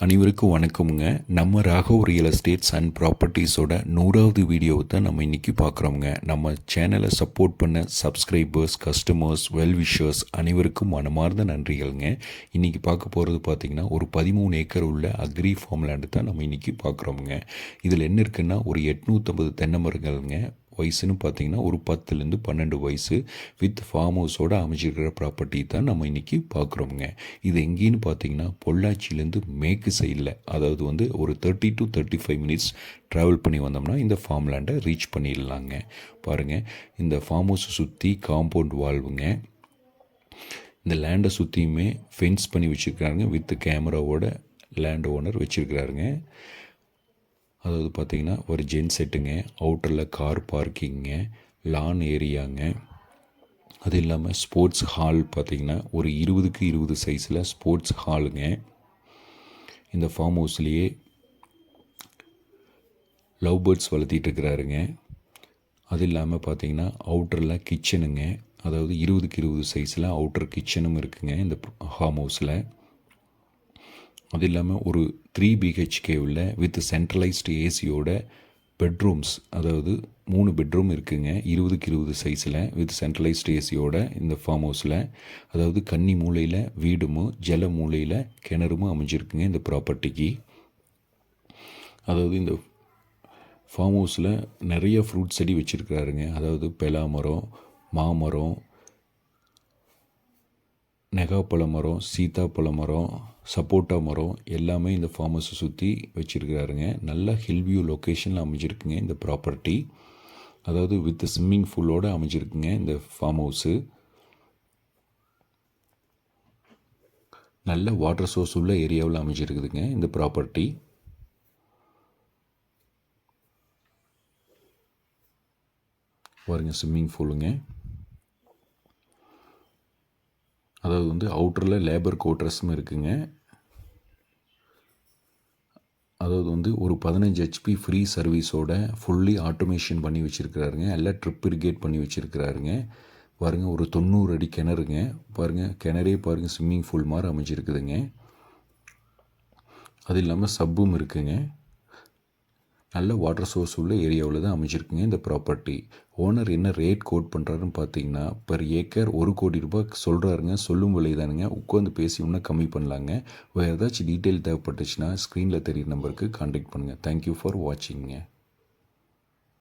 அனைவருக்கும் வணக்கமுங்க. நம்ம ராகவ் ரியல் எஸ்டேட்ஸ் அண்ட் ப்ராப்பர்ட்டிஸோட 100வது வீடியோவை தான் நம்ம இன்றைக்கி பார்க்குறோமுங்க. நம்ம சேனலை சப்போர்ட் பண்ண சப்ஸ்கிரைபர்ஸ், கஸ்டமர்ஸ், வெல்விஷர்ஸ் அனைவருக்கும் மனமார்ந்த நன்றிகள்ங்க. இன்றைக்கி பார்க்க போகிறது பார்த்திங்கன்னா ஒரு 13 ஏக்கர் உள்ள அக்ரி ஃபார்ம் லேண்டு தான் நம்ம இன்றைக்கி பார்க்குறோமுங்க. இதில் என்ன இருக்குன்னா ஒரு 850 தென்னை மரங்கள்ங்க. வயசுன்னு பார்த்தீங்கன்னா ஒரு 10லேருந்து 12 வயசு வித் ஃபார்ம் ஹவுஸோடு அமைச்சிருக்கிற ப்ராப்பர்ட்டி தான் நம்ம இன்றைக்கி பார்க்குறோமுங்க. இது எங்கேன்னு பார்த்தீங்கன்னா பொள்ளாச்சியிலேருந்து மேற்கு சைடில், அதாவது வந்து ஒரு 30 to 35 மினிட்ஸ் ட்ராவல் பண்ணி வந்தோம்னா இந்த ஃபார்ம் லேண்டை ரீச் பண்ணிடலாங்க. பாருங்கள், இந்த ஃபார்ம் ஹவுஸை சுற்றி காம்பவுண்ட் வால்வுங்க. இந்த லேண்டை சுற்றியுமே ஃபென்ஸ் பண்ணி வச்சுருக்காருங்க. வித் கேமராவோட லேண்ட் ஓனர் வச்சுருக்கிறாருங்க. அதாவது பார்த்திங்கன்னா ஒரு ஜென் செட்டுங்க, அவுட்டரில் கார் பார்க்கிங்க, லான் ஏரியாங்க. அது இல்லாமல் ஸ்போர்ட்ஸ் ஹால் பார்த்திங்கன்னா ஒரு 20க்கு 20 சைஸில் ஸ்போர்ட்ஸ் ஹாலுங்க. இந்த ஃபார்ம் ஹவுஸ்லேயே லவ் பேர்ட்ஸ் வளர்த்திட்டு இருக்கிறாருங்க. அது இல்லாமல் பார்த்திங்கன்னா அவுட்டரில் கிச்சனுங்க, அதாவது 20க்கு 20 சைஸில் அவுட்டர் கிச்சனும் இருக்குங்க இந்த ஃபார்ம் ஹவுஸில். அது இல்லாமல் ஒரு 3 BHK உள்ள வித் சென்ட்ரலைஸ்டு ஏசியோட பெட்ரூம்ஸ், அதாவது 3 பெட்ரூம் இருக்குங்க 20க்கு 20 சைஸில் வித் சென்ட்ரலைஸ்டு ஏசியோட இந்த ஃபார்ம் ஹவுஸில். அதாவது கன்னி மூலையில் வீடும் ஜல மூலையில் கிணறும் அமைஞ்சிருக்குங்க இந்த ப்ராப்பர்ட்டிக்கு. அதாவது இந்த ஃபார்ம் ஹவுஸில் நிறைய ஃப்ரூட் செடி வச்சுருக்கிறாருங்க. அதாவது பெலா மரம், மாமரம், நெகாப்பழ மரம், சீத்தாப்பழ மரம், சப்போட்டா மரம் எல்லாமே இந்த ஃபார்ம் ஹவுஸை சுற்றி வச்சுருக்கிறாருங்க. நல்ல ஹில்வியூ லொக்கேஷனில் அமைஞ்சிருக்குங்க இந்த ப்ராப்பர்ட்டி. அதாவது வித் ஸ்விம்மிங் பூலோடு அமைஞ்சிருக்குங்க இந்த ஃபார்ம் ஹவுஸு. நல்ல வாட்டர் சோர்ஸ் உள்ள ஏரியாவில் அமைஞ்சிருக்குதுங்க இந்த ப்ராப்பர்ட்டி. பாருங்க, ஸ்விம்மிங் பூலுங்க. அதாவது வந்து அவுட்டரில் லேபர் குவார்ட்டர்ஸும் இருக்குங்க. அதாவது வந்து ஒரு 15 HP ஃப்ரீ சர்வீஸோட ஃபுல்லி ஆட்டோமேஷன் பண்ணி வச்சுருக்கிறாருங்க. எல்லாம் ட்ரிப் இரிகேட் பண்ணி வச்சுருக்கிறாருங்க. பாருங்கள், ஒரு 90 அடி கிணறுங்க. பாருங்கள், கிணறே பாருங்கள் ஸ்விம்மிங் பூல் மாதிரி அமைச்சிருக்குதுங்க. அது இல்லாமல் சப்பும் இருக்குங்க. நல்ல வாட்டர் சோர்ஸ் உள்ள ஏரியாவில் தான் அமைச்சிருக்குங்க இந்த ப்ராப்பர்ட்டி. ஓனர் என்ன ரேட் கோட் பண்ணுறாருன்னு பார்த்தீங்கன்னா பர் ஏக்கர் 1 கோடி ரூபாய் சொல்கிறாருங்க. சொல்லும் விலை தானுங்க. உட்காந்து பேசி இன்னும் கம்மி பண்ணலாங்க. வேறு ஏதாச்சும் டீட்டெயில் தேவைப்பட்டுச்சுன்னா ஸ்க்ரீனில் தெரியுற நம்பருக்கு கான்டாக்ட் பண்ணுங்கள். Thank you for வாட்சிங்க.